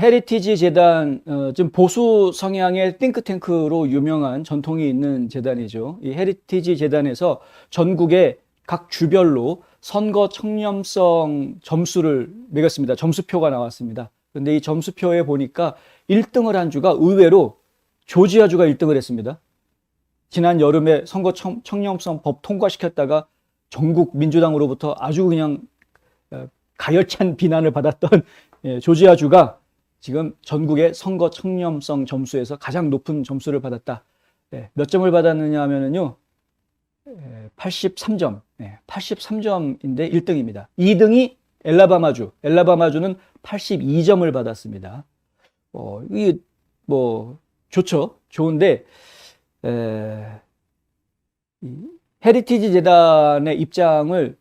헤리티지 재단, 좀 보수 성향의 띵크탱크로 유명한 전통이 있는 재단이죠. 이 헤리티지 재단에서 전국의 각 주별로 선거 청렴성 점수를 매겼습니다. 점수표가 나왔습니다. 근데 이 점수표에 보니까 1등을 한 주가 의외로 조지아주가 1등을 했습니다. 지난 여름에 선거 청렴성 법 통과시켰다가 전국 민주당으로부터 아주 그냥 가열찬 비난을 받았던 조지아주가 지금 전국의 선거 청렴성 점수에서 가장 높은 점수를 받았다. 몇 점을 받았느냐 하면은요, 83점. 83점인데 1등입니다. 2등이 엘라바마주. 엘라바마주는 82점을 받았습니다. 이게 뭐 좋죠. 좋은데 헤리티지 재단의 입장을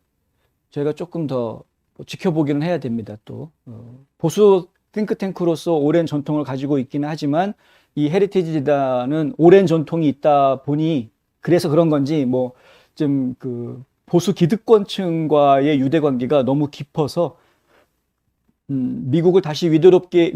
저희가 조금 더 지켜보기는 해야 됩니다. 또 보수 띵크탱크로서 오랜 전통을 가지고 있기는 하지만 이 헤리티지 재단은 오랜 전통이 있다 보니 그래서 그런 건지 뭐 좀 그 보수 기득권층과의 유대 관계가 너무 깊어서 미국을 다시 위태롭게가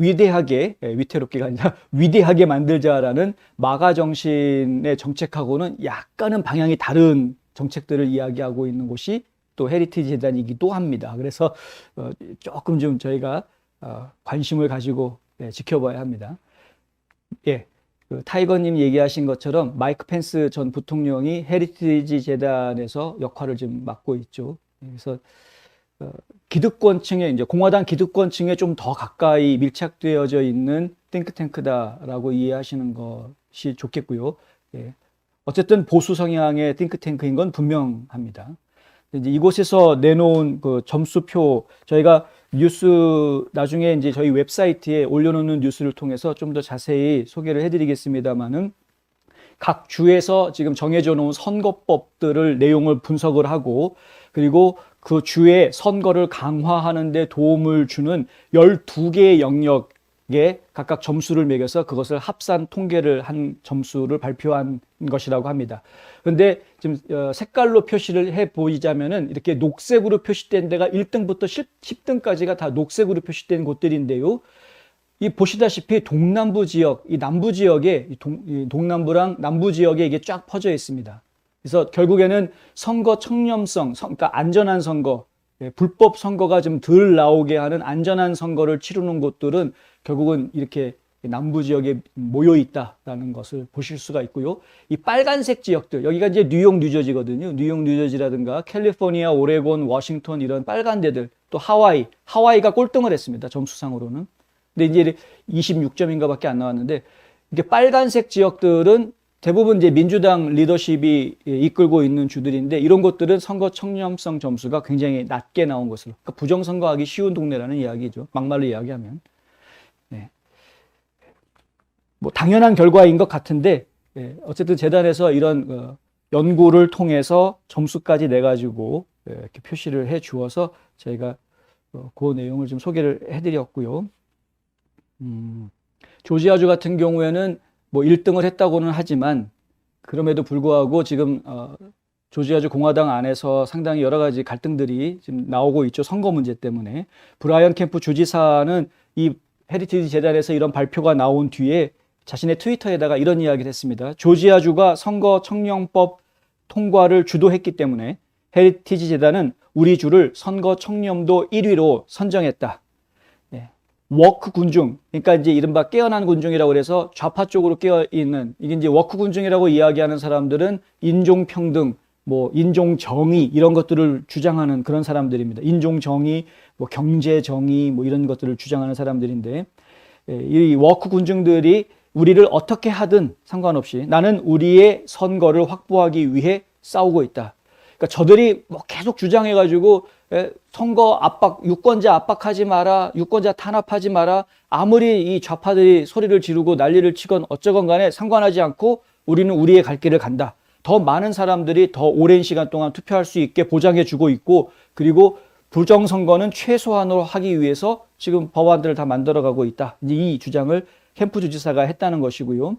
아니라 위대하게 만들자라는 마가 정신의 정책하고는 약간은 방향이 다른 정책들을 이야기하고 있는 곳이 또 헤리티지 재단이기도 합니다. 그래서 조금 좀 저희가 관심을 가지고 지켜봐야 합니다. 그 타이거님 얘기하신 것처럼 마이크 펜스 전 부통령이 헤리티지 재단에서 역할을 좀 맡고 있죠. 그래서 기득권층에 이제 공화당 기득권층에 좀 더 가까이 밀착되어져 있는 띵크탱크다라고 이해하시는 것이 좋겠고요. 어쨌든 보수 성향의 띵크탱크인 건 분명합니다. 이제 이곳에서 내놓은 그 점수표 저희가 뉴스 나중에 이제 저희 웹사이트에 올려놓는 뉴스를 통해서 좀 더 자세히 소개를 해드리겠습니다만은 각 주에서 지금 정해져 놓은 선거법들을 내용을 분석을 하고 그리고 그 주의 선거를 강화하는 데 도움을 주는 12개의 영역에 각각 점수를 매겨서 그것을 합산 통계를 한 점수를 발표한 것이라고 합니다. 그런데 지금 색깔로 표시를 해 보이자면은 이렇게 녹색으로 표시된 데가 1등부터 10등까지가 다 녹색으로 표시된 곳들인데요. 이 보시다시피 동남부 지역, 이 남부 지역에 동남부랑 남부 지역에 이게 쫙 퍼져 있습니다. 그래서 결국에는 선거 청렴성, 그러니까 안전한 선거, 불법 선거가 좀 덜 나오게 하는 안전한 선거를 치르는 곳들은 결국은 이렇게 남부 지역에 모여 있다라는 것을 보실 수가 있고요. 이 빨간색 지역들, 여기가 이제 뉴욕, 뉴저지거든요. 뉴욕, 뉴저지라든가 캘리포니아, 오레곤, 워싱턴 이런 빨간 데들, 또 하와이가 꼴등을 했습니다. 점수상으로는. 근데 이제 26점인가 밖에 안 나왔는데 이게 빨간색 지역들은 대부분 이제 민주당 리더십이 이끌고 있는 주들인데 이런 것들은 선거 청렴성 점수가 굉장히 낮게 나온 것으로. 그러니까 부정선거하기 쉬운 동네라는 이야기죠. 막말로 이야기하면. 뭐 당연한 결과인 것 같은데 어쨌든 재단에서 이런 연구를 통해서 점수까지 내가지고 이렇게 표시를 해 주어서 저희가 그 내용을 좀 소개를 해드렸고요. 조지아주 같은 경우에는 뭐 1등을 했다고는 하지만 그럼에도 불구하고 지금 조지아주 공화당 안에서 상당히 여러 가지 갈등들이 지금 나오고 있죠. 선거 문제 때문에. 브라이언 캠프 주지사는 이 헤리티지 재단에서 이런 발표가 나온 뒤에 자신의 트위터에다가 이런 이야기를 했습니다. 조지아주가 선거 청렴법 통과를 주도했기 때문에 헤리티지 재단은 우리 주를 선거 청렴도 1위로 선정했다. 워크 군중, 그러니까 이제 이른바 깨어난 군중이라고 그래서 좌파 쪽으로 깨어있는, 이게 이제 워크 군중이라고 이야기하는 사람들은 인종평등, 뭐 인종정의 이런 것들을 주장하는 그런 사람들입니다. 인종정의, 뭐 경제정의 뭐 이런 것들을 주장하는 사람들인데 이 워크 군중들이 우리를 어떻게 하든 상관없이 나는 우리의 선거를 확보하기 위해 싸우고 있다. 그러니까 저들이 뭐 계속 주장해가지고 선거 압박, 유권자 압박하지 마라, 유권자 탄압하지 마라. 아무리 이 좌파들이 소리를 지르고 난리를 치건 어쩌건 간에 상관하지 않고 우리는 우리의 갈 길을 간다. 더 많은 사람들이 더 오랜 시간 동안 투표할 수 있게 보장해주고 있고 그리고 부정선거는 최소한으로 하기 위해서 지금 법안들을 다 만들어가고 있다. 이 주장을 캠프 주지사가 했다는 것이고요.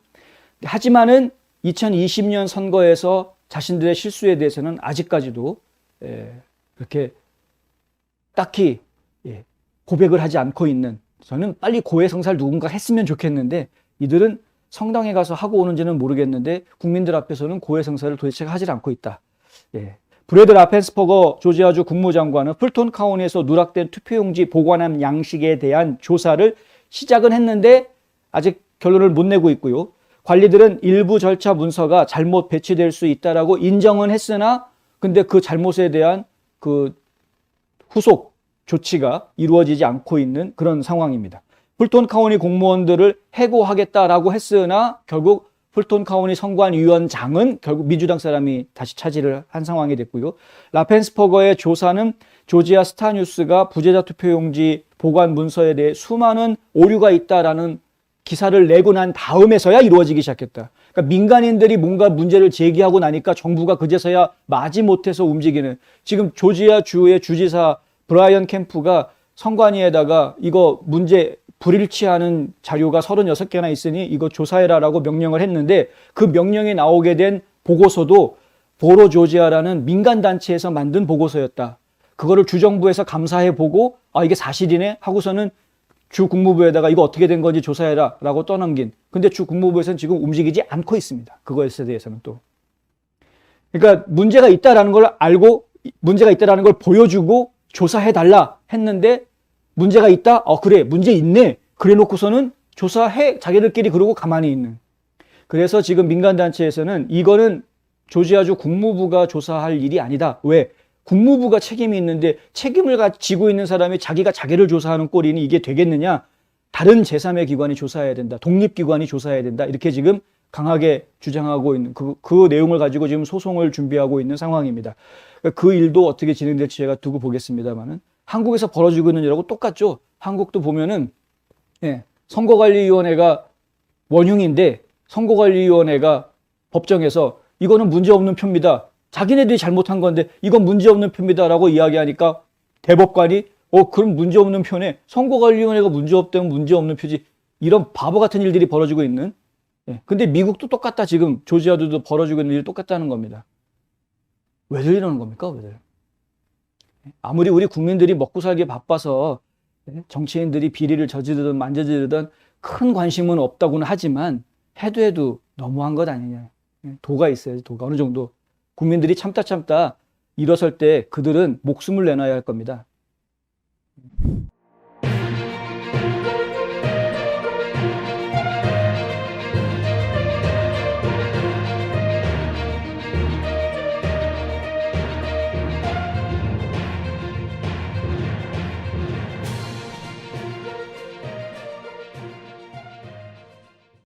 하지만은 2020년 선거에서 자신들의 실수에 대해서는 아직까지도 그렇게 딱히 고백을 하지 않고 있는 저는 빨리 고해성사를 누군가 했으면 좋겠는데 이들은 성당에 가서 하고 오는지는 모르겠는데 국민들 앞에서는 고해성사를 도대체 하질 않고 있다. 예. 브래드 라펜스퍼거 조지아주 국무장관은 풀톤 카운티에서 누락된 투표용지 보관함 양식에 대한 조사를 시작은 했는데 아직 결론을 못 내고 있고요. 관리들은 일부 절차 문서가 잘못 배치될 수 있다라고 인정은 했으나 근데 그 잘못에 대한 그 후속 조치가 이루어지지 않고 있는 그런 상황입니다. 풀톤 카운티 공무원들을 해고하겠다라고 했으나 결국 풀톤 카운티 선관위원장은 결국 민주당 사람이 다시 차지를 한 상황이 됐고요. 라펜스퍼거의 조사는 조지아 스타뉴스가 부재자 투표용지 보관 문서에 대해 수많은 오류가 있다라는 기사를 내고 난 다음에서야 이루어지기 시작했다. 그러니까 민간인들이 뭔가 문제를 제기하고 나니까 정부가 그제서야 마지못해서 움직이는, 지금 조지아 주의 주지사 브라이언 캠프가 선관위에다가 이거 문제 불일치하는 자료가 36개나 있으니 이거 조사해라라고 명령을 했는데 그 명령이 나오게 된 보고서도 보로 조지아라는 민간단체에서 만든 보고서였다. 그거를 주정부에서 감사해보고 아 이게 사실이네 하고서는 주 국무부에다가 이거 어떻게 된 건지 조사해라 라고 떠넘긴. 근데 주 국무부에서는 지금 움직이지 않고 있습니다. 그거에 대해서는 또. 그러니까 문제가 있다라는 걸 알고 문제가 있다라는 걸 보여주고 조사해달라 했는데 문제가 있다? 그래 문제 있네. 그래 놓고서는 조사해 자기들끼리 그러고 가만히 있는. 그래서 지금 민간단체에서는 이거는 조지아주 국무부가 조사할 일이 아니다. 왜? 국무부가 책임이 있는데 책임을 지고 있는 사람이 자기가 자기를 조사하는 꼴이니 이게 되겠느냐? 다른 제3의 기관이 조사해야 된다. 독립기관이 조사해야 된다. 이렇게 지금 강하게 주장하고 있는 그 내용을 가지고 지금 소송을 준비하고 있는 상황입니다. 그 일도 어떻게 진행될지 제가 두고 보겠습니다만은 한국에서 벌어지고 있는 일하고 똑같죠. 한국도 보면은 선거관리위원회가 원흉인데 선거관리위원회가 법정에서 이거는 문제없는 표입니다. 자기네들이 잘못한 건데 이건 문제없는 표입니다라고 이야기하니까 대법관이 그럼 문제없는 표네. 선거관리위원회가 문제없다면 문제없는 표지. 이런 바보 같은 일들이 벌어지고 있는. 근데 미국도 똑같다. 지금 조지아도 벌어지고 있는 일이 똑같다는 겁니다. 왜들 이러는 겁니까? 왜들? 아무리 우리 국민들이 먹고 살기 바빠서 정치인들이 비리를 저지르든 만져지르든 큰 관심은 없다고는 하지만 해도 너무한 것 아니냐. 도가 있어야지. 도가 어느 정도. 국민들이 참다 일어설 때 그들은 목숨을 내놔야 할 겁니다.